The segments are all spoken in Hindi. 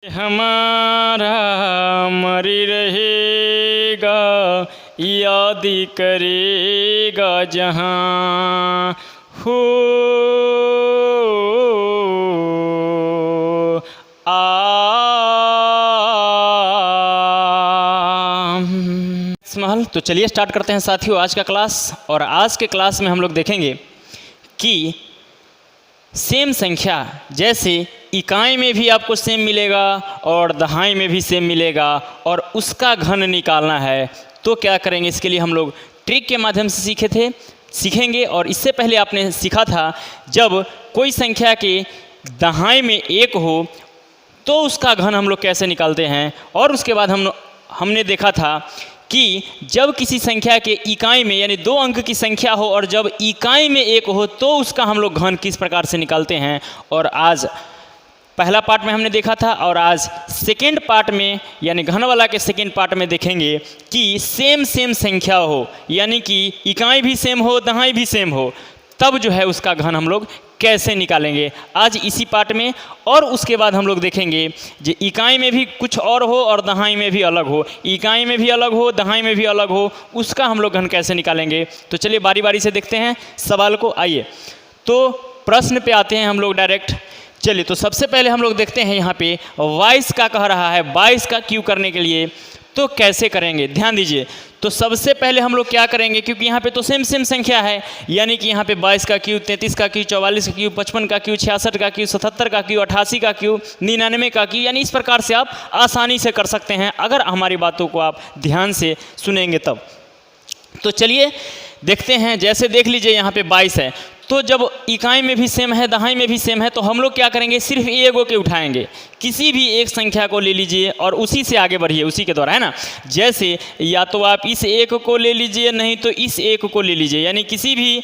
हमारा मरी रहेगा, याद करेगा जहाँ हो महल। तो चलिए स्टार्ट करते हैं साथियों आज का क्लास। और आज के क्लास में हम लोग देखेंगे कि सेम संख्या जैसे इकाई में भी आपको सेम मिलेगा और दहाई में भी सेम मिलेगा और उसका घन निकालना है तो क्या करेंगे। इसके लिए हम लोग ट्रिक के माध्यम से सीखेंगे। और इससे पहले आपने सीखा था जब कोई संख्या के दहाई में एक हो तो उसका घन हम लोग कैसे निकालते हैं। और उसके बाद हमने देखा था कि जब किसी संख्या के इकाई में यानी 2 अंक की संख्या हो और जब इकाई में एक हो तो उसका हम लोग घन किस प्रकार से निकालते हैं। और आज पहला पार्ट में हमने देखा था और आज सेकेंड पार्ट में यानी घन वाला के सेकेंड पार्ट में देखेंगे कि सेम संख्या हो यानी कि इकाई भी सेम हो दहाई भी सेम हो तब जो है उसका घन हम लोग कैसे निकालेंगे आज इसी पार्ट में। और उसके बाद हम लोग देखेंगे जो इकाई में भी कुछ और हो और दहाई में भी अलग हो, इकाई में भी अलग हो दहाई में भी अलग हो, उसका हम लोग घन कैसे निकालेंगे। तो चलिए बारी बारी से देखते हैं सवाल को। आइए तो प्रश्न पे आते हैं हम लोग डायरेक्ट। चलिए तो सबसे पहले हम लोग देखते हैं यहाँ पे 22 का कह रहा है, 22 का क्यों करने के लिए तो कैसे करेंगे ध्यान दीजिए। तो सबसे पहले हम लोग क्या करेंगे क्योंकि यहाँ पे तो सेम संख्या है यानी कि यहाँ पे 22 का क्यू, 33 का क्यू, 44 का क्यू, 55 का क्यू, 66 का क्यू, 77 का क्यू, 88 का क्यू, 99 का क्यू, यानी इस प्रकार से आप आसानी से कर सकते हैं अगर हमारी बातों को आप ध्यान से सुनेंगे तब। तो चलिए देखते हैं। जैसे देख लीजिए यहाँ पे 22 है तो जब इकाई में भी सेम है दहाई में भी सेम है तो हम लोग क्या करेंगे सिर्फ एगो के उठाएंगे, किसी भी एक संख्या को ले लीजिए और उसी से आगे बढ़िए उसी के द्वारा, है ना। जैसे या तो आप इस एक को ले लीजिए नहीं तो इस एक को ले लीजिए यानी किसी भी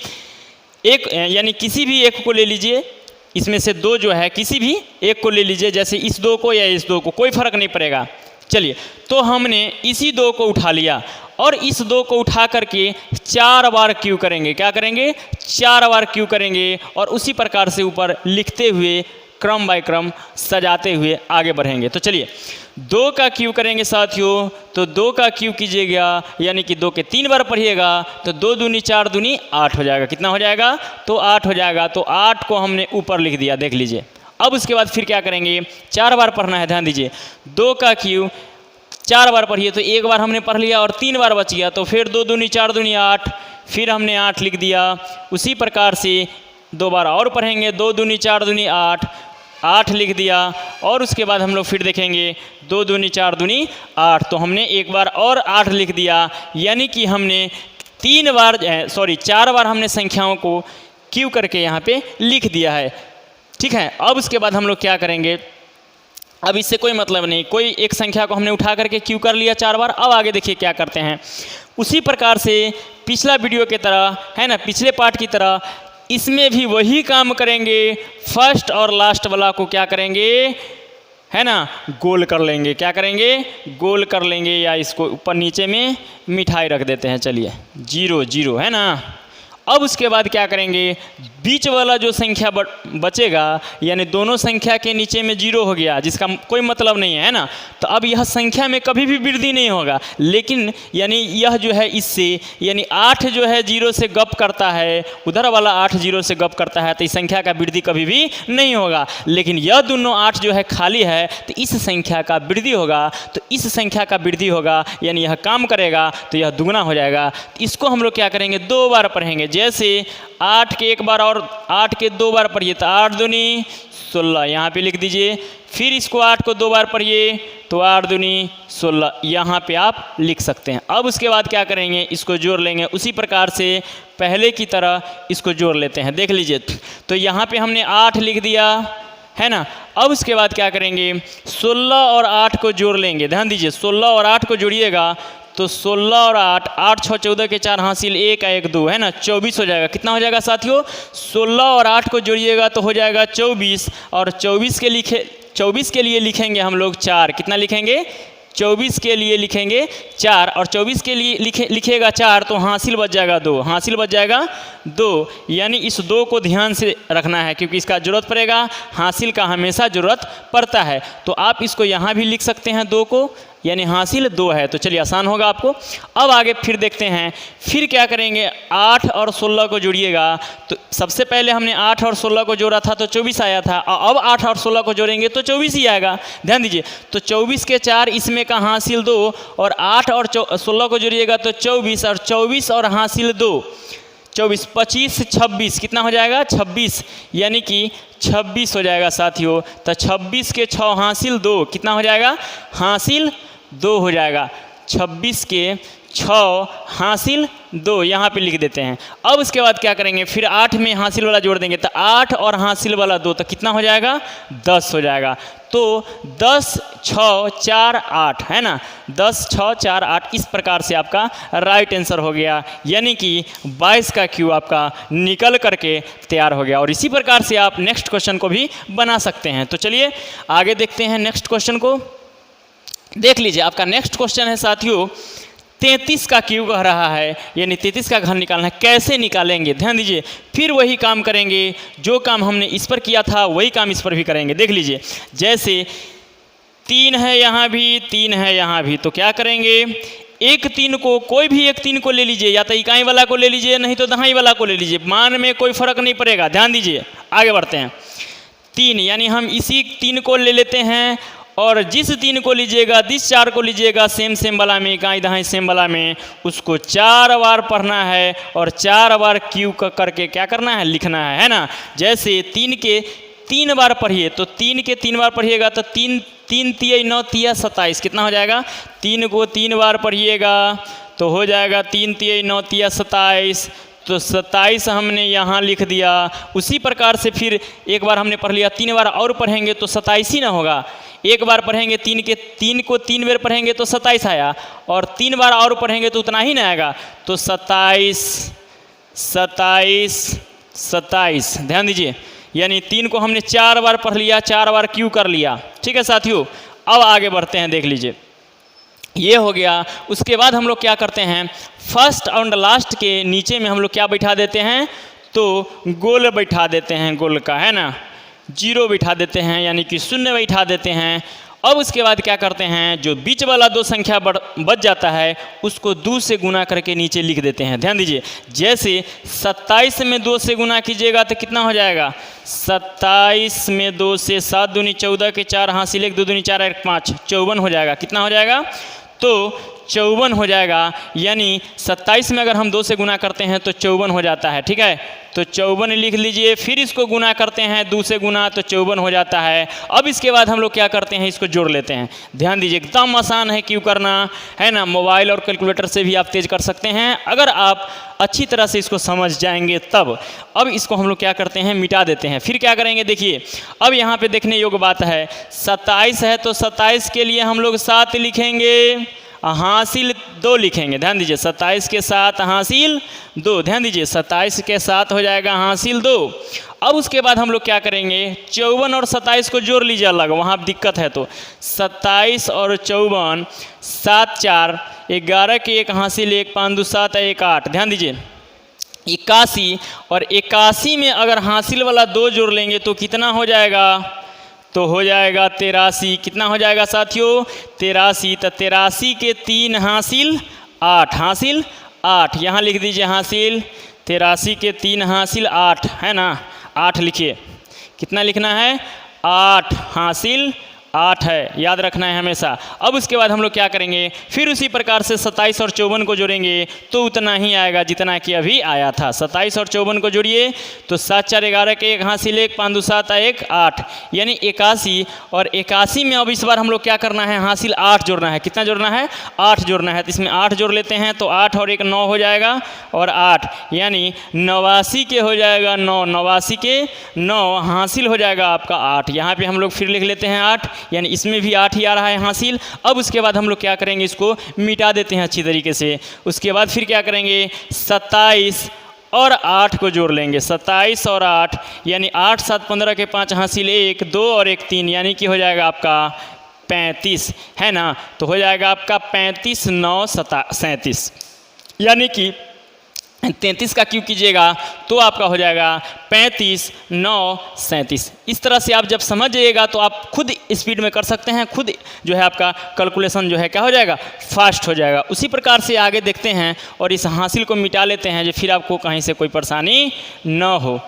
एक को ले लीजिए। इसमें से 2 जो है किसी भी एक को ले लीजिए, जैसे इस 2 को या इस 2 को, कोई फ़र्क नहीं पड़ेगा। चलिए तो हमने इसी 2 को उठा लिया और इस 2 को उठा करके 4 बार क्यू करेंगे। क्या करेंगे 4 बार क्यू करेंगे और उसी प्रकार से ऊपर लिखते हुए क्रम बाय क्रम सजाते हुए आगे बढ़ेंगे। तो चलिए 2 का क्यू करेंगे साथियों। तो 2 का क्यू कीजिएगा यानी कि 2 के 3 बार पढ़िएगा तो 2 दूनी 4 दूनी 8 हो जाएगा। कितना हो जाएगा तो 8 हो जाएगा। तो 8 को हमने ऊपर लिख दिया देख लीजिए। अब उसके बाद फिर क्या करेंगे 4 बार पढ़ना है ध्यान दीजिए। 2 का क्यू 4 बार पढ़िए तो 1 बार हमने पढ़ लिया और 3 बार बच गया तो फिर 2 दूनी 4 दूनी 8, फिर हमने 8 लिख दिया। उसी प्रकार से 2 बार और पढ़ेंगे 2 दूनी 4 दूनी 8, 8 लिख दिया। और उसके बाद हम लोग फिर देखेंगे 2 दूनी 4 दूनी 8 तो हमने 1 बार और 8 लिख दिया यानी कि हमने 4 बार हमने संख्याओं को क्यू करके यहाँ पे लिख दिया है। ठीक है। अब उसके बाद हम लोग क्या करेंगे, अब इससे कोई मतलब नहीं, कोई एक संख्या को हमने उठा करके क्यू कर लिया 4 बार। अब आगे देखिए क्या करते हैं उसी प्रकार से पिछला वीडियो की तरह, है ना, पिछले पार्ट की तरह इसमें भी वही काम करेंगे। फर्स्ट और लास्ट वाला को क्या करेंगे, है ना, गोल कर लेंगे। क्या करेंगे गोल कर लेंगे या इसको ऊपर नीचे में मिठाई रख देते हैं। चलिए 0 0, है ना। अब उसके बाद क्या करेंगे बीच वाला जो संख्या बचेगा यानी दोनों संख्या के नीचे में 0 हो गया जिसका कोई मतलब नहीं है ना। तो अब यह संख्या में कभी भी वृद्धि नहीं होगा लेकिन यानी यह जो है इससे यानी 8 जो है 0 से गप करता है, उधर वाला 8 0 से गप करता है तो इस संख्या का वृद्धि कभी भी नहीं होगा। लेकिन यह दोनों 8 जो है खाली है तो इस संख्या का वृद्धि होगा। तो इस संख्या का वृद्धि होगा यानी यह काम करेगा तो यह दुगना हो जाएगा। इसको हम लोग क्या करेंगे 2 बार पढ़ेंगे। जैसे 8 के 1 बार और 8 के 2 बार पढ़िए तो 8 दूनी 16 यहाँ पे लिख दीजिए। फिर इसको 8 को 2 बार पढ़िए तो 8 दूनी 16 यहाँ पे आप लिख सकते हैं। अब उसके बाद क्या करेंगे इसको जोड़ लेंगे उसी प्रकार से पहले की तरह इसको जोड़ लेते हैं। देख लीजिए तो यहाँ पे हमने 8 लिख दिया, है ना। अब उसके बाद क्या करेंगे 16 और 8 को जोड़ लेंगे। ध्यान दीजिए 16 और 8 को जोड़िएगा तो 16 और 8, 8 6 14 के 4 हासिल 1 1 2, है ना, 24 हो जाएगा। कितना हो जाएगा साथियों 16 और 8 को जोड़िएगा तो हो जाएगा 24 और 24 के लिए लिखेंगे हम लोग 4। कितना लिखेंगे 24 के लिए लिखेंगे 4 और 24 के लिए लिखेगा 4 तो हासिल बच जाएगा 2, हासिल बच जाएगा 2। यानी इस 2 को ध्यान से रखना है क्योंकि इसका ज़रूरत पड़ेगा, हासिल का हमेशा ज़रूरत पड़ता है। तो आप इसको यहाँ भी लिख सकते हैं 2 को, यानी हासिल 2 है। तो चलिए आसान होगा आपको। अब आगे फिर देखते हैं, फिर क्या करेंगे, 8 और 16 को जोड़िएगा। तो सबसे पहले हमने 8 और 16 को जोड़ा था तो 24 आया था, अब 8 और 16 को जोड़ेंगे तो 24 ही आएगा। ध्यान दीजिए, तो 24 के 4 इसमें का हासिल 2 और 8 और 16 को जोड़िएगा तो 24 और 24 और हासिल 2, 24 25 26 कितना हो जाएगा 26, यानी कि 26 हो जाएगा साथियों। तो 26 के 6 हासिल 2 कितना हो जाएगा, हासिल 2 हो जाएगा। 26 के 6 हासिल 2 यहाँ पे लिख देते हैं। अब उसके बाद क्या करेंगे, फिर 8 में हासिल वाला जोड़ देंगे तो 8 और हासिल वाला 2 तो कितना हो जाएगा 10 हो जाएगा। तो 10 6 4 8 है ना, 10 6 4 8 इस प्रकार से आपका राइट आंसर हो गया, यानी कि 22 का क्यू आपका निकल करके तैयार हो गया। और इसी प्रकार से आप नेक्स्ट क्वेश्चन को भी बना सकते हैं। तो चलिए आगे देखते हैं नेक्स्ट क्वेश्चन को। देख लीजिए, आपका नेक्स्ट क्वेश्चन है साथियों 33 का क्यू कह रहा है, यानी 33 का घन निकालना है। कैसे निकालेंगे, ध्यान दीजिए, फिर वही काम करेंगे जो काम हमने इस पर किया था वही काम इस पर भी करेंगे। देख लीजिए, जैसे 3 है यहाँ भी, 3 है यहाँ भी, तो क्या करेंगे, एक 3 को, कोई भी एक 3 को ले लीजिए, या तो इकाई वाला को ले लीजिए नहीं तो दहाई वाला को ले लीजिए, मान में कोई फर्क नहीं पड़ेगा। ध्यान दीजिए, आगे बढ़ते हैं। 3 यानी हम इसी 3 को ले लेते हैं और जिस 3 को लीजिएगा, जिस 4 को लीजिएगा सेम वाला में, इकाई दहाई सेम वाला में, उसको 4 बार पढ़ना है और 4 बार क्यू करके क्या करना है, लिखना है ना। जैसे 3 के 3 बार पढ़िए, तो 3 के 3 बार पढ़िएगा तो 3 3 तिया 9 तिया 27 कितना हो जाएगा, 3 को 3 बार पढ़िएगा तो हो जाएगा 3 तिया 9 तिया 27, तो 27 हमने यहाँ लिख दिया। उसी प्रकार से फिर एक बार हमने पढ़ लिया, 3 बार और पढ़ेंगे तो 27 ही ना होगा। एक बार पढ़ेंगे 3 को 3 बार पढ़ेंगे तो 27 आया, और 3 बार और पढ़ेंगे तो उतना ही ना आएगा, तो 27 27 27। ध्यान दीजिए, यानी 3 को हमने 4 बार पढ़ लिया, 4 बार क्यू कर लिया। ठीक है साथियों, अब आगे बढ़ते हैं। देख लीजिए, ये हो गया। उसके बाद हम लोग क्या करते हैं, फर्स्ट और लास्ट के नीचे में हम लोग क्या बैठा देते हैं, तो गोल बैठा देते हैं, गोल का है ना, 0 बैठा देते हैं, यानी कि 0 बैठा देते हैं। अब उसके बाद क्या करते हैं, जो बीच वाला 2 संख्या बच जाता है उसको 2 से गुना करके नीचे लिख देते हैं। ध्यान दीजिए, जैसे 27 में 2 से गुना कीजिएगा तो कितना हो जाएगा, 27 में 2 से 7 दूनी 14 के 4 हासिल 1 2 दूनी 4 1 5 54 हो जाएगा। कितना हो जाएगा, तो 54 हो जाएगा। यानी 27 में अगर हम 2 से गुना करते हैं तो 54 हो जाता है। ठीक है, तो 54 लिख लीजिए, फिर इसको गुना करते हैं 2 से गुना तो 54 हो जाता है। अब इसके बाद हम लोग क्या करते हैं, इसको जोड़ लेते हैं। ध्यान दीजिए, एकदम आसान है क्यों करना है ना, मोबाइल और कैलकुलेटर से भी आप तेज कर सकते हैं अगर आप अच्छी तरह से इसको समझ जाएंगे तब। अब इसको हम लोग क्या करते हैं, मिटा देते हैं। फिर क्या करेंगे, देखिए अब यहाँ पे देखने योग्य बात है, 27 है तो 27 के लिए हम लोग 7 लिखेंगे, हासिल 2 लिखेंगे। ध्यान दीजिए, 27 के 7 हासिल 2। ध्यान दीजिए, 27 के 7 हो जाएगा हासिल 2। अब उसके बाद हम लोग क्या करेंगे, 54 और 27 को जोड़ लीजिए अलग, वहाँ दिक्कत है। तो 27 और 54 7 4 11 के 1 हासिल 1 5 2 7 1 8। ध्यान दीजिए, 81 और 81 में अगर हासिल वाला 2 जोड़ लेंगे तो कितना हो जाएगा, तो हो जाएगा 83। कितना हो जाएगा साथियों, 83। तो 83 के 3 हासिल 8, हासिल 8 यहाँ लिख दीजिए, हासिल 83 के 3 हासिल 8 है ना, 8 लिखिए। कितना लिखना है, 8 हासिल 8 है, याद रखना है हमेशा। अब उसके बाद हम लोग क्या करेंगे, फिर उसी प्रकार से 27 और 54 को जोड़ेंगे तो उतना ही आएगा जितना कि अभी आया था। 27 और 54 को जोड़िए तो 7 4 11 के 1 हासिल 1 5 2 7 1 8, यानी 81। और 81 में अब इस बार हम लोग क्या करना है, हासिल 8 जोड़ना है। कितना जोड़ना है, 8 जोड़ना है। तो इसमें 8 जोड़ लेते हैं तो 8 और 1 9 हो जाएगा, और 8 यानी 89 के हो जाएगा 9, 89 के 9 हासिल हो जाएगा आपका 8। यहाँ पे हम लोग फिर लिख लेते हैं 8, यानी इसमें भी 8 ही आ रहा है हासिल। अब उसके बाद हम लोग क्या करेंगे, इसको मिटा देते हैं अच्छी तरीके से। उसके बाद फिर क्या करेंगे, 27 और 8 को जोड़ लेंगे, 27 और 8 यानी 8 7 15 के 5 हासिल 1 2 और 1 3, यानी कि हो जाएगा आपका 35 है ना, तो हो जाएगा आपका 35 9 37, यानी कि 33 का क्यूब कीजिएगा तो आपका हो जाएगा 35 9 37। इस तरह से आप जब समझ जाइएगा तो आप खुद स्पीड में कर सकते हैं, खुद जो है आपका कैलकुलेशन जो है क्या हो जाएगा, फास्ट हो जाएगा। उसी प्रकार से आगे देखते हैं और इस हासिल को मिटा लेते हैं, जो फिर आपको कहीं से कोई परेशानी न हो,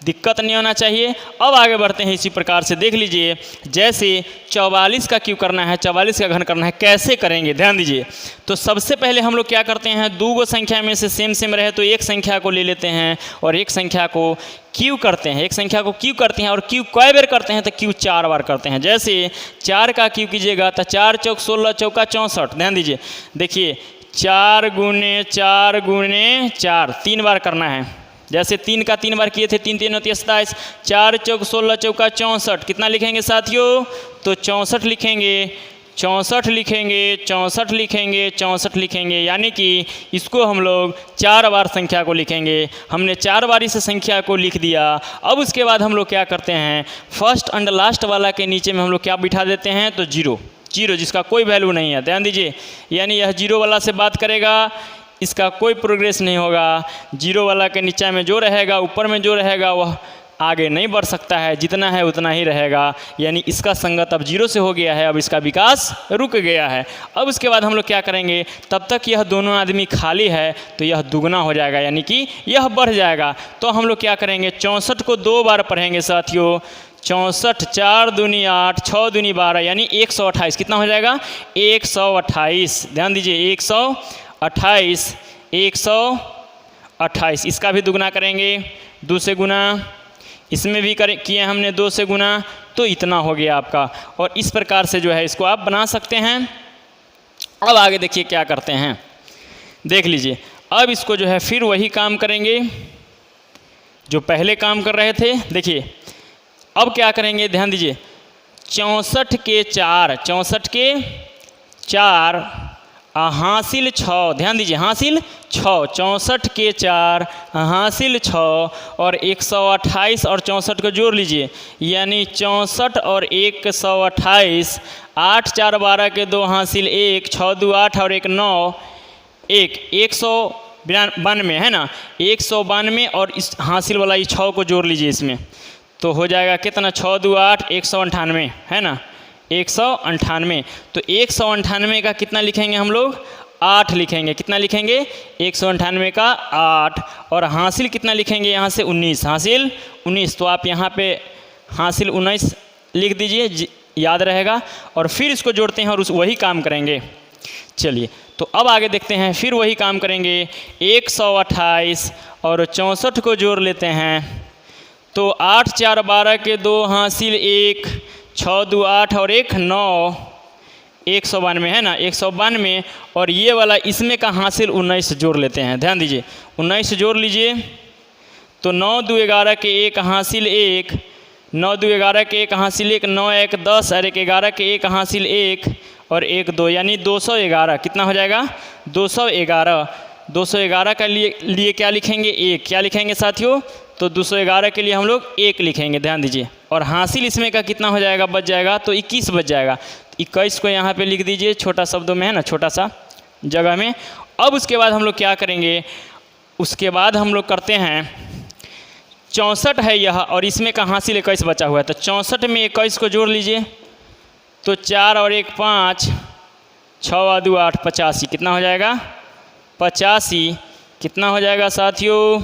दिक्कत नहीं होना चाहिए। अब आगे बढ़ते हैं इसी प्रकार से, देख लीजिए जैसे 44 का क्यूब करना है, 44 का घन करना है, कैसे करेंगे ध्यान दीजिए। तो सबसे पहले हम लोग क्या करते हैं, दो गो संख्या में से सेम रहे तो एक संख्या को ले लेते हैं और एक संख्या को क्यूब करते हैं, एक संख्या को क्यूब करते हैं। और क्यूब कई बार करते हैं, तो क्यूब 4 बार करते हैं। जैसे 4 का क्यूब कीजिएगा तो 4 चौक 16 चौका 64, ध्यान दीजिए, देखिए 4 गुने 4 गुने 4 3 बार करना है। जैसे 3 का 3 बार किए थे, 3 3 होती 27, 4 चौक 16 चौका 64, कितना लिखेंगे साथियों, तो 64 लिखेंगे, 64 लिखेंगे, 64 लिखेंगे, 64 लिखेंगे, यानी कि इसको हम लोग 4 बार संख्या को लिखेंगे। हमने 4 बार इस संख्या को लिख दिया। अब उसके बाद हम लोग क्या करते हैं, फर्स्ट एंड लास्ट वाला के नीचे में हम लोग क्या बिठा देते हैं, तो जीरो, जिसका कोई वैल्यू नहीं है, ध्यान दीजिए, यानी यह जीरो वाला से बात करेगा, इसका कोई प्रोग्रेस नहीं होगा। जीरो वाला के नीचे में जो रहेगा, ऊपर में जो रहेगा, वह आगे नहीं बढ़ सकता है, जितना है उतना ही रहेगा, यानी इसका संगत अब जीरो से हो गया है, अब इसका विकास रुक गया है। अब उसके बाद हम लोग क्या करेंगे, तब तक यह दोनों आदमी खाली है तो यह दुगना हो जाएगा, यानी कि यह बढ़ जाएगा। तो हम लोग क्या करेंगे, 64 को 2 बार पढ़ेंगे साथियों, 64 4 दूनी 8 6 दूनी 12, यानी 128, कितना हो जाएगा, 128, ध्यान दीजिए 128, 128। इसका भी दुगना करेंगे, 2 से गुना, इसमें भी किए हमने 2 से गुना, तो इतना हो गया आपका। और इस प्रकार से जो है इसको आप बना सकते हैं। अब आगे देखिए क्या करते हैं, देख लीजिए, अब इसको जो है फिर वही काम करेंगे जो पहले काम कर रहे थे। देखिए अब क्या करेंगे, ध्यान दीजिए, 64 के 4, 64 के 4 हासिल 6, ध्यान दीजिए हासिल 6, 64 के 4 हासिल 6, और 128 और 64 को जोड़ लीजिए, यानी 64 और 128, 8 4 12 के 2 हासिल 1, 6 2 8 और 1 9, 192 है ना, 192, और इस हासिल वाला ये 6 को जोड़ लीजिए इसमें, तो हो जाएगा कितना, 6 2 8 198 है ना, 198। तो 198 का कितना लिखेंगे हम लोग, 8 लिखेंगे, कितना लिखेंगे, 198 का 8, और हासिल कितना लिखेंगे यहाँ से 19, हासिल 19, तो आप यहाँ पे हासिल 19 लिख दीजिए, याद रहेगा। और फिर इसको जोड़ते हैं और वही काम करेंगे। चलिए तो अब आगे देखते हैं, फिर वही काम करेंगे, 128 और 64 को जोड़ लेते हैं, तो 8 4 12 के 2 हासिल 1, 6 2 8 और 1 9, 192 है ना, 192, और ये वाला इसमें का हासिल 19 जोड़ लेते हैं, ध्यान दीजिए 19 जोड़ लीजिए, तो 9 2 11 के 1 हासिल 1, 9 2 11 के 1 हासिल 1, 9 1 10 और 1 11 के 1 हासिल 1 और 1 2, यानी 211, कितना हो जाएगा, 211। 211 का लिए क्या लिखेंगे, 1, क्या लिखेंगे साथियों, तो 211 के लिए हम लोग 1 लिखेंगे, ध्यान दीजिए। और हासिल इसमें का कितना हो जाएगा, बच जाएगा, तो 21 बच जाएगा। 21 को यहाँ पे लिख दीजिए, छोटा शब्दों में है ना, छोटा सा जगह में। अब उसके बाद हम लोग क्या करेंगे, उसके बाद हम लोग करते हैं 64 है यह, और इसमें का हासिल 21 बचा हुआ है, तो 64 में 21 को जोड़ लीजिए, तो 4 और 1 5, 6 और 2 8, 85, कितना हो जाएगा, 85, कितना हो जाएगा साथियों,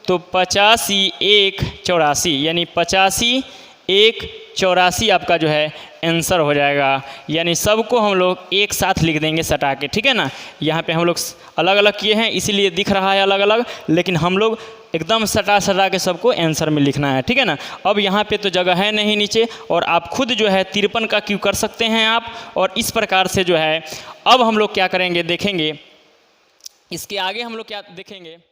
तो 85 1 84, यानी 85 1 84 आपका जो है आंसर हो जाएगा। यानी सबको हम लोग एक साथ लिख देंगे सटा के, ठीक है ना। यहाँ पे हम लोग अलग अलग किए हैं इसीलिए दिख रहा है अलग अलग, लेकिन हम लोग एकदम सटा के सबको आंसर में लिखना है, ठीक है ना। अब यहाँ पे तो जगह है नहीं नीचे, और आप खुद जो है 53 का क्यों कर सकते हैं आप। और इस प्रकार से जो है अब हम लोग क्या करेंगे देखेंगे, इसके आगे हम लोग क्या देखेंगे।